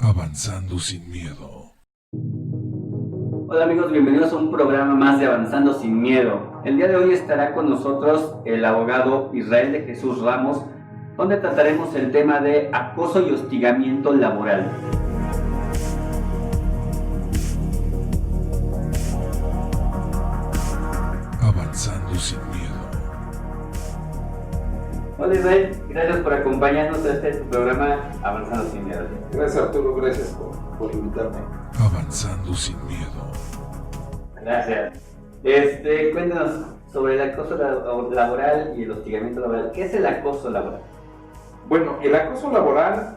Avanzando sin miedo. Hola amigos, bienvenidos a un programa más de Avanzando sin Miedo. El día de hoy estará con nosotros el abogado Israel de Jesús Ramos, donde trataremos el tema de acoso y hostigamiento laboral. Avanzando sin miedo. Hola Israel, gracias por acompañarnos a este programa Avanzando sin Miedo. Gracias Arturo, gracias por invitarme. Avanzando sin miedo. Gracias. Cuéntanos sobre el acoso laboral y el hostigamiento laboral. ¿Qué es el acoso laboral? Bueno, el acoso laboral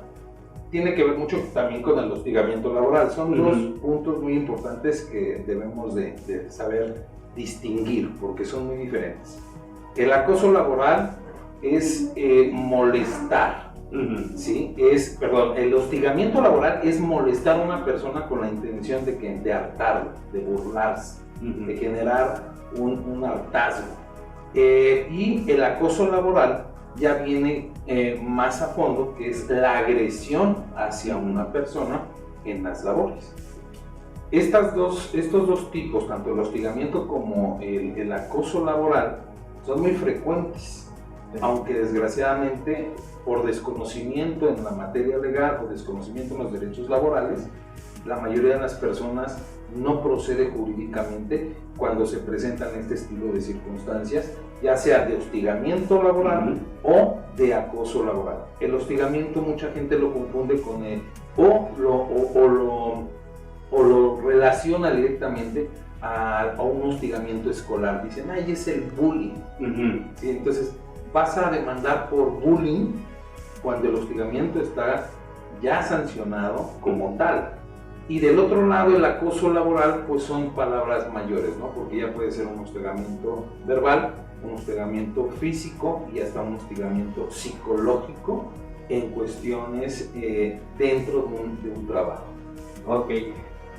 tiene que ver mucho también con el hostigamiento laboral. Son dos puntos muy importantes que debemos de saber distinguir porque son muy diferentes. El acoso laboral es molestar, ¿sí? El hostigamiento laboral es molestar a una persona con la intención de hartarlo, de burlarse, de generar un hartazgo. Y el acoso laboral ya viene más a fondo, que es la agresión hacia una persona en las labores. Estos dos tipos, tanto el hostigamiento como el acoso laboral, son muy frecuentes, aunque desgraciadamente por desconocimiento en la materia legal o desconocimiento en los derechos laborales, la mayoría de las personas no procede jurídicamente cuando se presentan este estilo de circunstancias, ya sea de hostigamiento laboral o de acoso laboral. El hostigamiento mucha gente lo confunde con o lo relaciona directamente a un hostigamiento escolar. Dicen, ay, es el bullying. ¿Sí? Entonces vas a demandar por bullying cuando el hostigamiento está ya sancionado como tal. Y del otro lado, el acoso laboral, pues son palabras mayores, ¿no? Porque ya puede ser un hostigamiento verbal, un hostigamiento físico y hasta un hostigamiento psicológico en cuestiones dentro de un trabajo. Ok.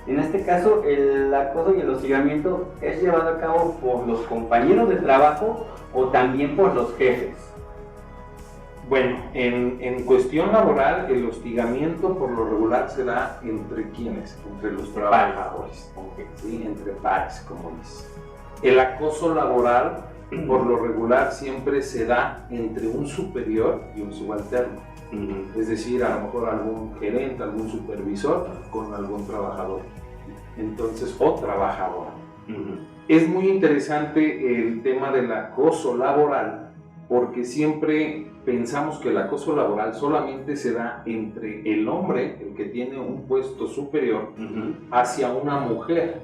En este caso, el acoso y el hostigamiento es llevado a cabo por los compañeros de trabajo o también por los jefes. Bueno, en cuestión laboral, el hostigamiento por lo regular se da entre quienes, entre los trabajadores, ¿sí? Entre pares, como dice. El acoso laboral, por lo regular, siempre se da entre un superior y un subalterno. Es decir, a lo mejor algún gerente, algún supervisor con algún trabajador. Entonces, o trabajadora. Es muy interesante el tema del acoso laboral porque siempre pensamos que el acoso laboral solamente se da entre el hombre, el que tiene un puesto superior, hacia una mujer.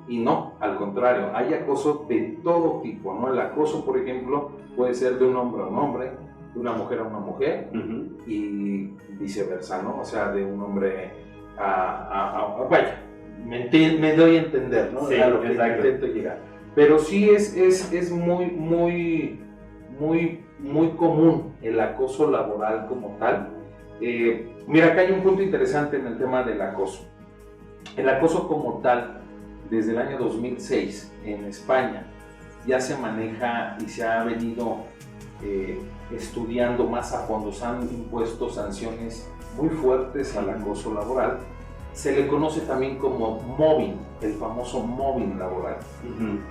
Y no, al contrario, hay acoso de todo tipo, ¿no? El acoso, por ejemplo, puede ser de un hombre a un hombre, de una mujer a una mujer, y viceversa, ¿no? O sea, de un hombre vaya, me doy a entender, ¿no? Sí, a lo que exacto. intento llegar. Pero sí es muy común el acoso laboral como tal. Mira, acá hay un punto interesante en el tema del acoso. El acoso como tal, desde el año 2006 en España, ya se maneja y se ha venido estudiando más a fondo. Se han impuesto sanciones muy fuertes al acoso laboral. Se le conoce también como mobbing, el famoso mobbing laboral,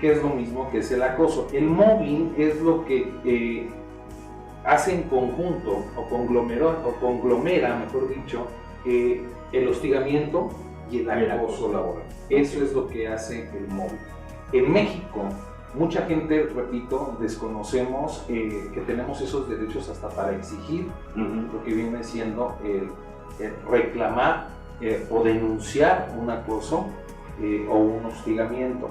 que es lo mismo que es el acoso. El mobbing es lo que hace en conjunto o conglomera, mejor dicho, el hostigamiento y el acoso laboral. Eso es lo que hace el mobbing. En México, mucha gente, repito, desconocemos que tenemos esos derechos hasta para exigir lo que viene siendo el reclamar o denunciar un acoso o un hostigamiento,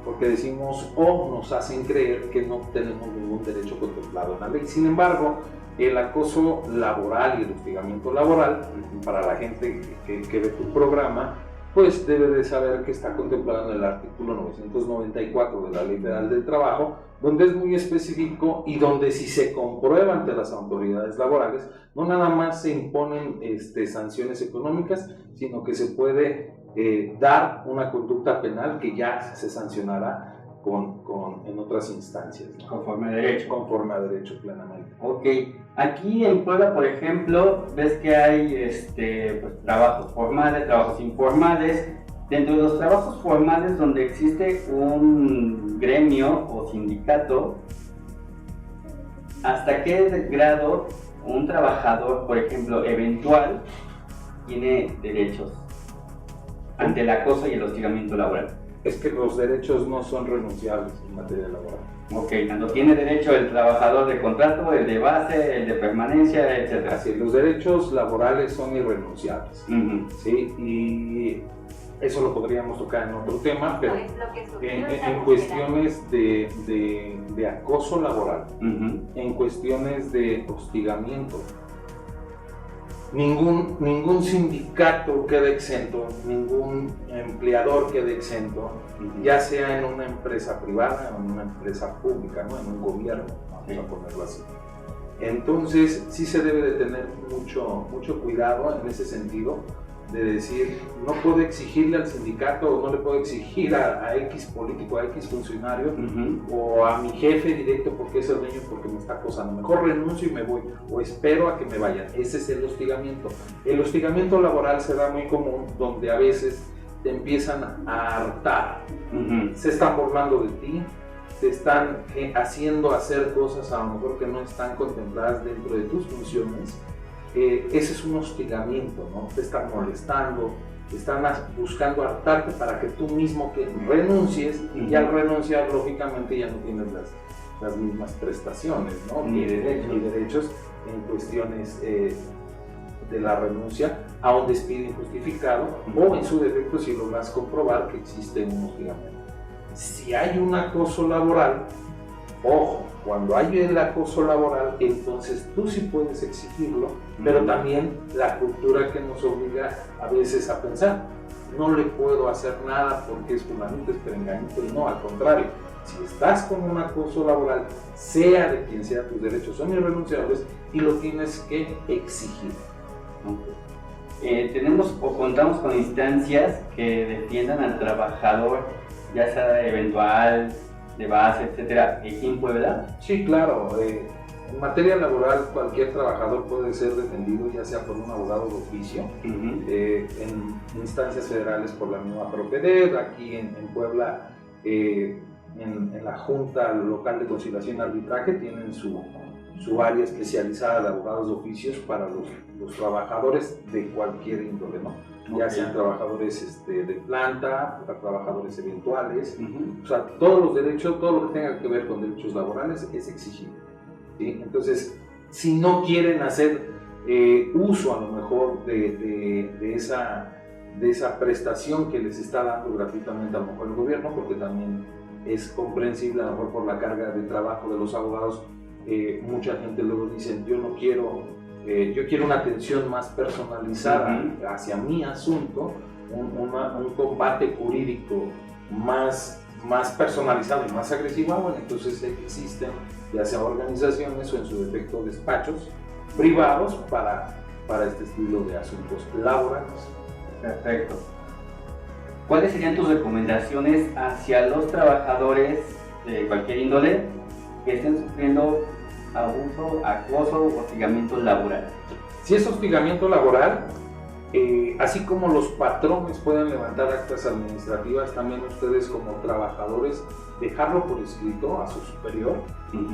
porque decimos o nos hacen creer que no tenemos ningún derecho contemplado en la ley. Sin embargo, el acoso laboral y el hostigamiento laboral, para la gente que ve tu programa, pues debe de saber que está contemplado en el artículo 994 de la Ley Federal del Trabajo, donde es muy específico y donde si se comprueba ante las autoridades laborales, no nada más se imponen sanciones económicas, sino que se puede dar una conducta penal que ya se sancionará en otras instancias, ¿no? Conforme a derecho. Conforme a derecho plenamente. Ok, aquí en Puebla, por ejemplo, ves que hay pues, trabajos formales, trabajos informales. Dentro de los trabajos formales donde existe un gremio o sindicato, ¿hasta qué grado un trabajador, por ejemplo, eventual, tiene derechos ante el acoso y el hostigamiento laboral? Es que los derechos no son renunciables en materia laboral. Ok, tanto tiene derecho el trabajador de contrato, el de base, el de permanencia, etc. Así, los derechos laborales son irrenunciables. ¿Sí? Y eso lo podríamos tocar en otro tema, pero en cuestiones de acoso laboral, en cuestiones de hostigamiento, ningún sindicato queda exento, ningún empleador queda exento, ya sea en una empresa privada o en una empresa pública, ¿no? En un gobierno, vamos a ponerlo así. Entonces sí se debe de tener mucho cuidado en ese sentido, de decir, no puedo exigirle al sindicato o no le puedo exigir a X político, a X funcionario o a mi jefe directo porque es el dueño, porque me está acosando. Mejor renuncio y me voy o espero a que me vayan. Ese es el hostigamiento. El hostigamiento laboral se da muy común, donde a veces te empiezan a hartar. Se están burlando de ti, te están haciendo hacer cosas a lo mejor que no están contempladas dentro de tus funciones. Ese es un hostigamiento, ¿no? Te están molestando, te están buscando hartarte para que tú mismo que renuncies, y al renunciar lógicamente ya no tienes las mismas prestaciones, ¿no? Ni derechos en cuestiones de la renuncia a un despido injustificado, o en su defecto si logras comprobar que existe un hostigamiento. Si hay un acoso laboral, ojo, cuando hay el acoso laboral, entonces tú sí puedes exigirlo, pero también la cultura que nos obliga a veces a pensar, no le puedo hacer nada porque es fulanito, es perenganito, y no, al contrario, si estás con un acoso laboral, sea de quien sea, tus derechos son irrenunciables y lo tienes que exigir. Tenemos o contamos con instancias que defiendan al trabajador, ya sea eventual, de base, etcétera, aquí en Puebla. Sí, claro. En materia laboral, cualquier trabajador puede ser defendido, ya sea por un abogado de oficio, en instancias federales por la misma Proceder, aquí en Puebla, en la Junta Local de Conciliación y Arbitraje, tienen su área especializada de abogados de oficios para los trabajadores de cualquier índole, ¿no? Ya sean trabajadores de planta, trabajadores eventuales, o sea, todos los derechos, todo lo que tenga que ver con derechos laborales es exigible, ¿sí? Entonces, si no quieren hacer uso a lo mejor de esa prestación que les está dando gratuitamente a lo mejor el gobierno, porque también es comprensible a lo mejor por la carga de trabajo de los abogados, mucha gente luego dice, yo quiero una atención más personalizada hacia mi asunto, un combate jurídico más personalizado y más agresivo. Bueno, entonces existen ya sea organizaciones o en su defecto despachos privados para este estilo de asuntos laborales. Perfecto. ¿Cuáles serían tus recomendaciones hacia los trabajadores de cualquier índole que estén sufriendo abuso, acoso o hostigamiento laboral? Si es hostigamiento laboral, así como los patrones pueden levantar actas administrativas, también ustedes como trabajadores dejarlo por escrito a su superior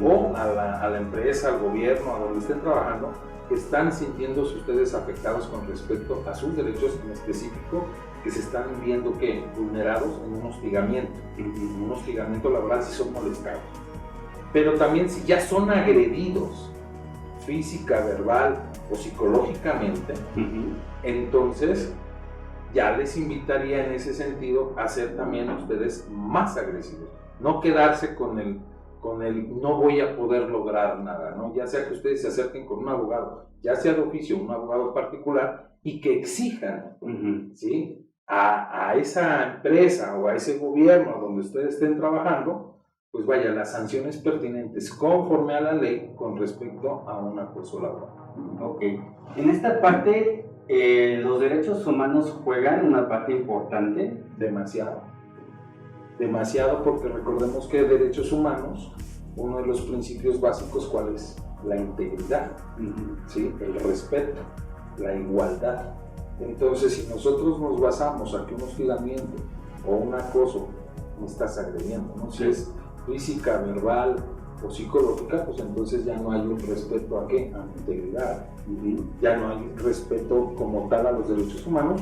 o a la empresa, al gobierno, a donde estén trabajando, que están sintiéndose ustedes afectados con respecto a sus derechos en específico, que se están viendo vulnerados en un hostigamiento laboral si son molestados. Pero también si ya son agredidos física, verbal o psicológicamente, entonces ya les invitaría en ese sentido a ser también ustedes más agresivos, no quedarse con el no voy a poder lograr nada, ¿no? Ya sea que ustedes se acerquen con un abogado, ya sea de oficio, un abogado particular, y que exijan, ¿sí?, a esa empresa o a ese gobierno donde ustedes estén trabajando, pues vaya, las sanciones pertinentes conforme a la ley con respecto a un acoso laboral. Ok. En esta parte, los derechos humanos juegan una parte importante. Demasiado, porque recordemos que derechos humanos, uno de los principios básicos, ¿cuál es? la integridad, ¿sí? El respeto, la igualdad. Entonces, si nosotros nos basamos a que un hostigamiento o un acoso me estás agrediendo, ¿no? Si es física, verbal o psicológica, pues entonces ya no hay un respeto a qué, a la integridad, ya no hay un respeto como tal a los derechos humanos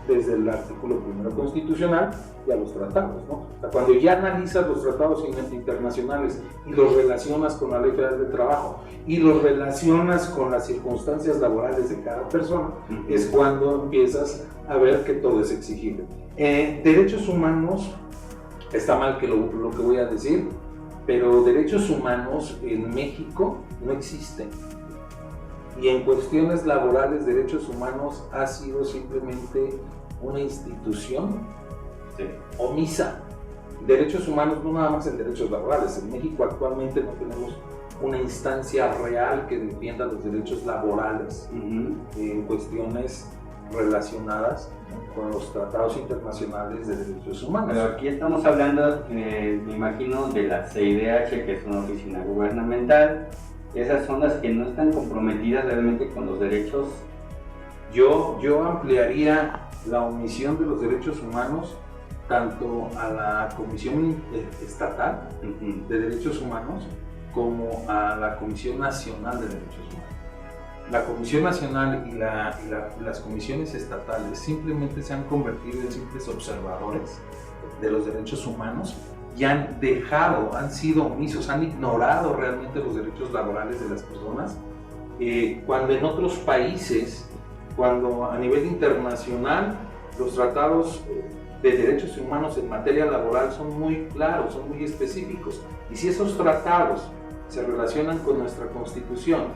desde el artículo 1 constitucional y a los tratados, ¿no? O sea, cuando ya analizas los tratados internacionales y los relacionas con la Ley Federal del Trabajo y los relacionas con las circunstancias laborales de cada persona, es cuando empiezas a ver que todo es exigible. Derechos humanos, está mal que lo que voy a decir, pero derechos humanos en México no existen. Y en cuestiones laborales, derechos humanos ha sido simplemente una institución omisa. Derechos humanos no nada más en derechos laborales. En México actualmente no tenemos una instancia real que defienda los derechos laborales en cuestiones relacionadas con los tratados internacionales de derechos humanos. Pero aquí estamos hablando, me imagino, de la CIDH, que es una oficina gubernamental. Esas son las que no están comprometidas realmente con los derechos. Yo ampliaría la omisión de los derechos humanos tanto a la Comisión Estatal de Derechos Humanos como a la Comisión Nacional de Derechos Humanos. La Comisión Nacional y las comisiones estatales simplemente se han convertido en simples observadores de los derechos humanos y han sido omisos, han ignorado realmente los derechos laborales de las personas, cuando en otros países, cuando a nivel internacional los tratados de derechos humanos en materia laboral son muy claros, son muy específicos, y si esos tratados se relacionan con nuestra Constitución,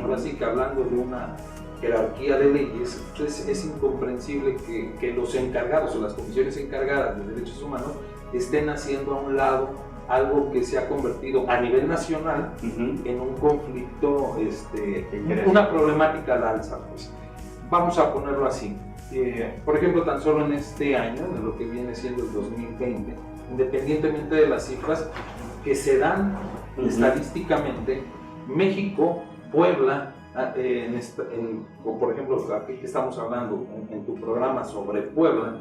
ahora sí que hablando de una jerarquía de leyes, entonces es incomprensible que los encargados o las comisiones encargadas de derechos humanos estén haciendo a un lado algo que se ha convertido a nivel nacional en un conflicto, una problemática al alza, pues. Vamos a ponerlo así. Por ejemplo, tan solo en este año, de lo que viene siendo el 2020, independientemente de las cifras que se dan estadísticamente, México, Puebla, o por ejemplo, aquí que estamos hablando en tu programa sobre Puebla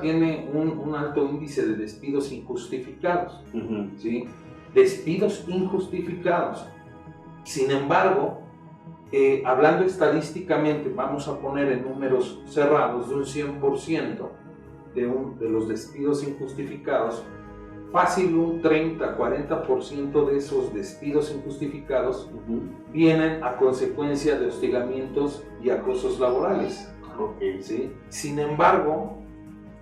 tiene un alto índice de despidos injustificados, ¿sí? Despidos injustificados. Sin embargo, hablando estadísticamente, vamos a poner en números cerrados de un 100% de los despidos injustificados, fácil un 30-40% de esos despidos injustificados vienen a consecuencia de hostigamientos y acosos laborales. ¿Sí? Sin embargo,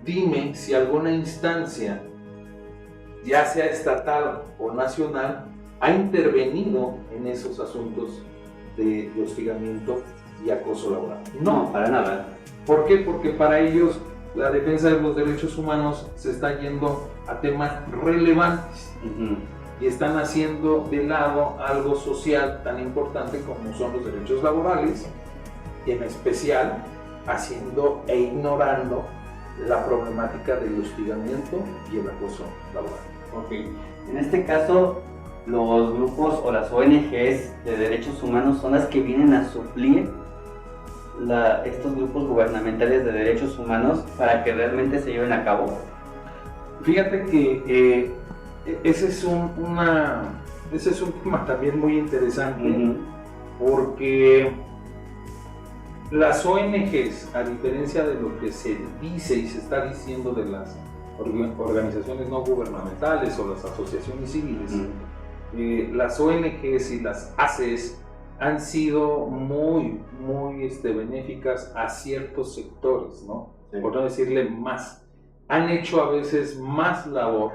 dime si alguna instancia, ya sea estatal o nacional, ha intervenido en esos asuntos de hostigamiento y acoso laboral. No, para nada. ¿Por qué? Porque para ellos la defensa de los derechos humanos se está yendo a temas relevantes y están haciendo de lado algo social tan importante como son los derechos laborales, y en especial haciendo e ignorando la problemática del hostigamiento y el acoso laboral. En este caso, los grupos o las ONGs de derechos humanos son las que vienen a suplir estos grupos gubernamentales de derechos humanos para que realmente se lleven a cabo. Fíjate que ese es un tema también muy interesante, porque las ONGs, a diferencia de lo que se dice y se está diciendo de las organizaciones no gubernamentales o las asociaciones civiles, las ONGs y las ACES han sido muy benéficas a ciertos sectores, ¿no? Por no decirle más. Han hecho a veces más labor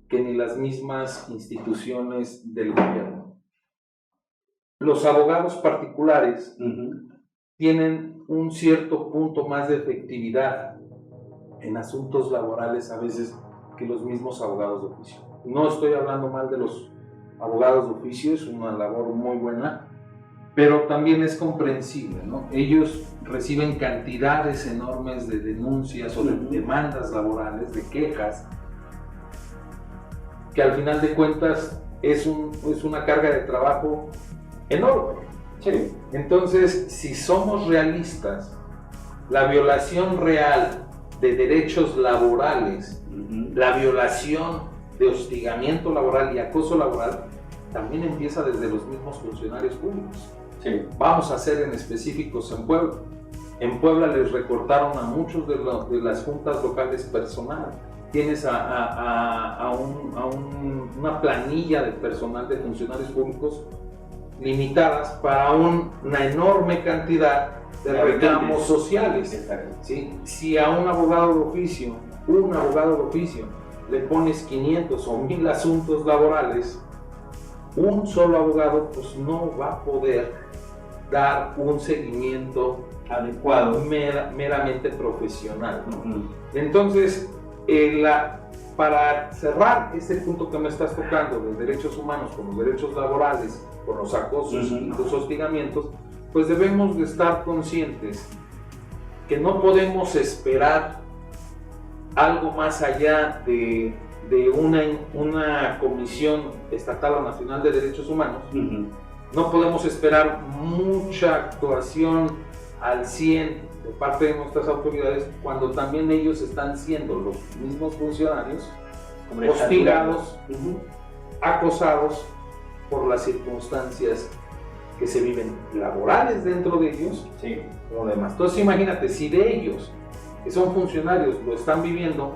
que ni las mismas instituciones del gobierno. Los abogados particulares tienen un cierto punto más de efectividad en asuntos laborales a veces que los mismos abogados de oficio. No estoy hablando mal de los abogados de oficio, es una labor muy buena, pero también es comprensible, ¿no? Ellos reciben cantidades enormes de denuncias o de demandas laborales, de quejas, que al final de cuentas es una carga de trabajo enorme. Sí. Entonces, si somos realistas, la violación real de derechos laborales, la violación de hostigamiento laboral y acoso laboral, también empieza desde los mismos funcionarios públicos. Sí. Vamos a ser en específicos en Puebla. En Puebla les recortaron a muchos de las juntas locales personal. Tienes una planilla de personal de funcionarios públicos limitadas para una enorme cantidad de reclamos sociales. ¿Sí? Si a un abogado de oficio, le pones 500 o 1000 asuntos laborales, un solo abogado pues no va a poder dar un seguimiento adecuado, meramente profesional, ¿no? Entonces, para cerrar este punto que me estás tocando de derechos humanos con los derechos laborales, con los acosos y los hostigamientos, pues debemos de estar conscientes que no podemos esperar algo más allá de una Comisión Estatal o Nacional de Derechos Humanos. No podemos esperar mucha actuación al 100 de parte de nuestras autoridades cuando también ellos están siendo los mismos funcionarios hostigados, acosados por las circunstancias que se viven laborales dentro de ellos, como demás. Entonces imagínate, si de ellos, que son funcionarios, lo están viviendo,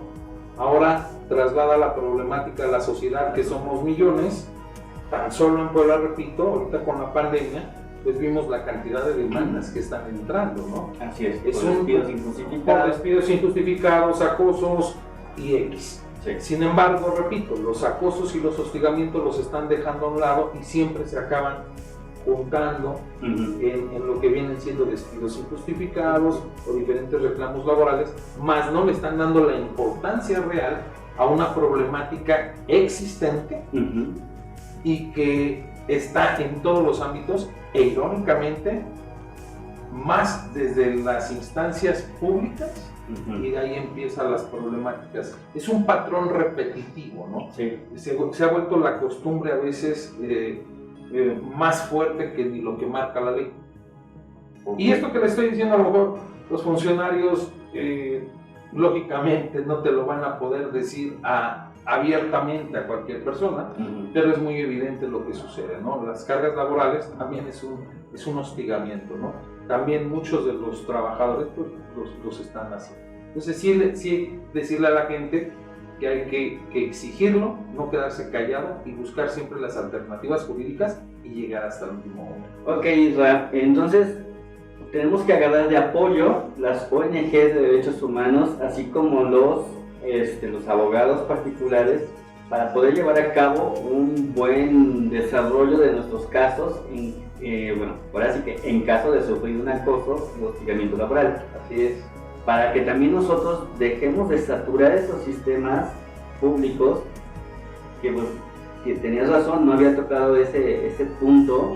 ahora traslada la problemática a la sociedad, que somos millones. Tan solo en Puebla, repito, ahorita con la pandemia, pues vimos la cantidad de demandas que están entrando, ¿no? Así es, por despidos injustificados, acosos y X. Sí. Sin embargo, repito, los acosos y los hostigamientos los están dejando a un lado y siempre se acaban juntando en lo que vienen siendo despidos injustificados o diferentes reclamos laborales, más no le están dando la importancia real a una problemática existente y que está en todos los ámbitos e irónicamente más desde las instancias públicas y de ahí empiezan las problemáticas. Es un patrón repetitivo, ¿no? Sí. Se ha vuelto la costumbre a veces más fuerte que ni lo que marca la ley. Y esto que le estoy diciendo, a lo mejor los funcionarios lógicamente no te lo van a poder decir abiertamente a cualquier persona, pero es muy evidente lo que sucede, ¿no? Las cargas laborales también es un hostigamiento, ¿no? También muchos de los trabajadores pues, los están haciendo. Entonces sí decirle a la gente que hay que exigirlo, no quedarse callado y buscar siempre las alternativas jurídicas y llegar hasta el último momento. Ok, Isra, entonces tenemos que agarrar de apoyo las ONGs de derechos humanos, así como los abogados particulares, para poder llevar a cabo un buen desarrollo de nuestros casos, ahora sí que en caso de sufrir un acoso o hostigamiento laboral. Así es. Para que también nosotros dejemos de saturar esos sistemas públicos, que pues, si tenías razón, no había tocado ese punto,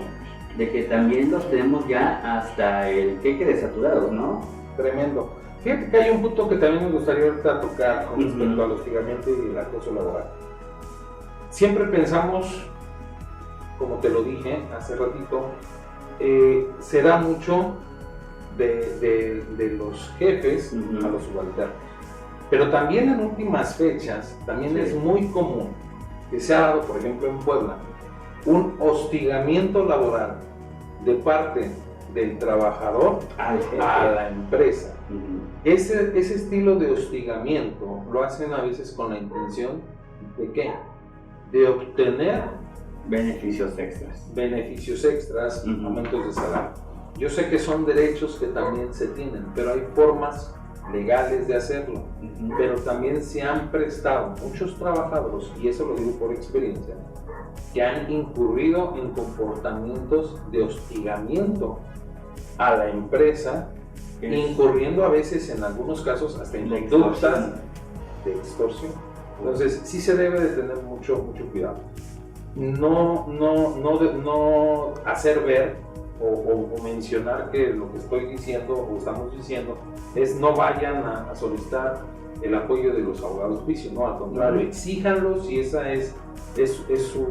de que también los tenemos ya hasta el queque de saturados, ¿no? Tremendo. Fíjate que hay un punto que también me gustaría ahorita tocar con respecto al hostigamiento y el acoso laboral. Siempre pensamos, como te lo dije hace ratito, se da mucho de los jefes a los subalternos. Pero también en últimas fechas, también es muy común que se ha dado, por ejemplo en Puebla, un hostigamiento laboral de parte del trabajador a la empresa. Ese estilo de hostigamiento lo hacen a veces con la intención ¿de qué? De obtener beneficios extras, aumentos de salario. Yo sé que son derechos que también se tienen, pero hay formas legales de hacerlo. Pero también se han prestado muchos trabajadores, y eso lo digo por experiencia, que han incurrido en comportamientos de hostigamiento a la empresa, incurriendo a veces en algunos casos hasta en conductas de extorsión. Entonces sí se debe de tener mucho cuidado. No hacer ver o mencionar que lo que estoy diciendo o estamos diciendo es no vayan a solicitar el apoyo de los abogados de juicio, no, al contrario, exíjanlo si esa es su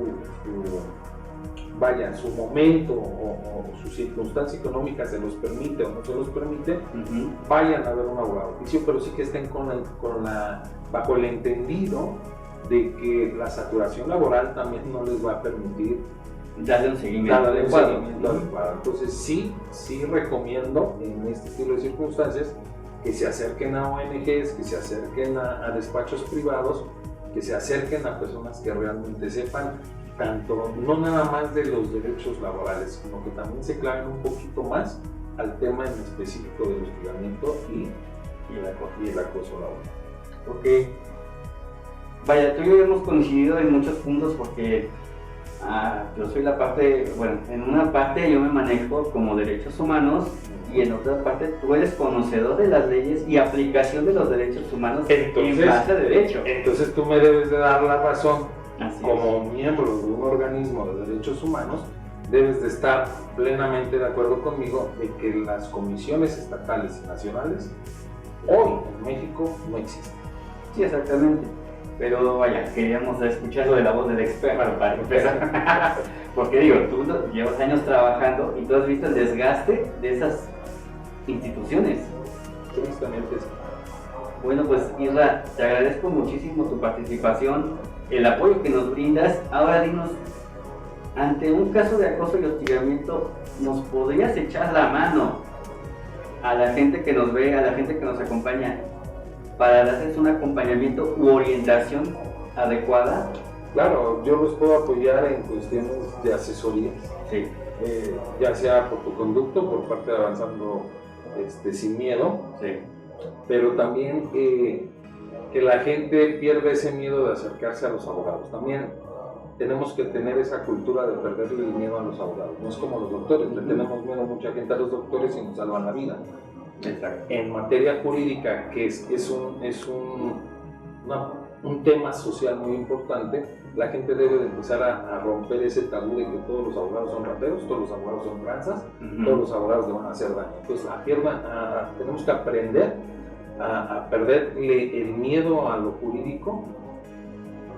vaya, su momento o su circunstancia económica se los permite o no se los permite, vayan a ver un abogado oficio, pero sí que estén bajo el entendido de que la saturación laboral también no les va a permitir darle un seguimiento adecuado. Entonces sí recomiendo en este tipo de circunstancias que se acerquen a ONGs, que se acerquen a despachos privados, que se acerquen a personas que realmente sepan tanto, no nada más de los derechos laborales, sino que también se claven un poquito más al tema en específico del hostigamiento y el acoso laboral. Ok. Vaya, tú y yo hemos coincidido en muchos puntos porque yo soy en una parte yo me manejo como derechos humanos y en otra parte tú eres conocedor de las leyes y aplicación de los derechos humanos en base a derecho. Entonces tú me debes de dar la razón. Así como miembro de un organismo de derechos humanos, debes de estar plenamente de acuerdo conmigo de que las comisiones estatales y nacionales hoy en México no existen. Sí, exactamente. Pero vaya, queríamos escucharlo de la voz del experto para empezar. Porque digo, tú llevas años trabajando y tú has visto el desgaste de esas instituciones. Tristemente sí. Bueno, pues Isra, te agradezco muchísimo tu participación, el apoyo que nos brindas. Ahora dinos, ante un caso de acoso y hostigamiento, ¿nos podrías echar la mano a la gente que nos ve, a la gente que nos acompaña, para darles un acompañamiento u orientación adecuada? Claro, yo los puedo apoyar en cuestiones de asesoría, sí. Ya sea por tu conducto, por parte de Avanzando Sin Miedo, sí. Pero también que la gente pierda ese miedo de acercarse a los abogados. También tenemos que tener esa cultura de perderle el miedo a los abogados. No es como los doctores, le tenemos miedo a mucha gente a los doctores y nos salvan la vida. Exacto. En materia jurídica, que es un tema social muy importante, la gente debe de empezar a romper ese tabú de que todos los abogados son rateros, todos los abogados son tranzas, todos los abogados le van a hacer daño. Entonces tenemos que aprender a perderle el miedo a lo jurídico,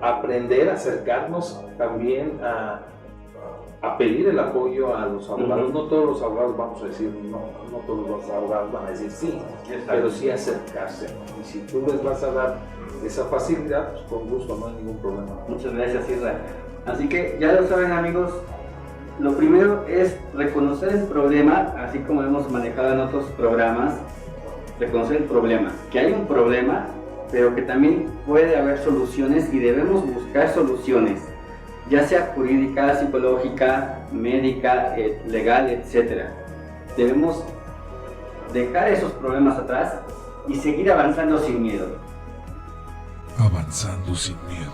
aprender a acercarnos también a pedir el apoyo a los abogados. No todos los abogados vamos a decir no todos los abogados van a decir sí, pero sí acercarse. Y si tú les vas a dar esa facilidad, pues con gusto, no hay ningún problema. Muchas gracias, Isra. Así que ya lo saben, amigos, lo primero es reconocer el problema, así como hemos manejado en otros programas, reconocer el problema, que hay un problema, pero que también puede haber soluciones y debemos buscar soluciones, ya sea jurídica, psicológica, médica, legal, etc. Debemos dejar esos problemas atrás y seguir avanzando sin miedo. Avanzando sin miedo.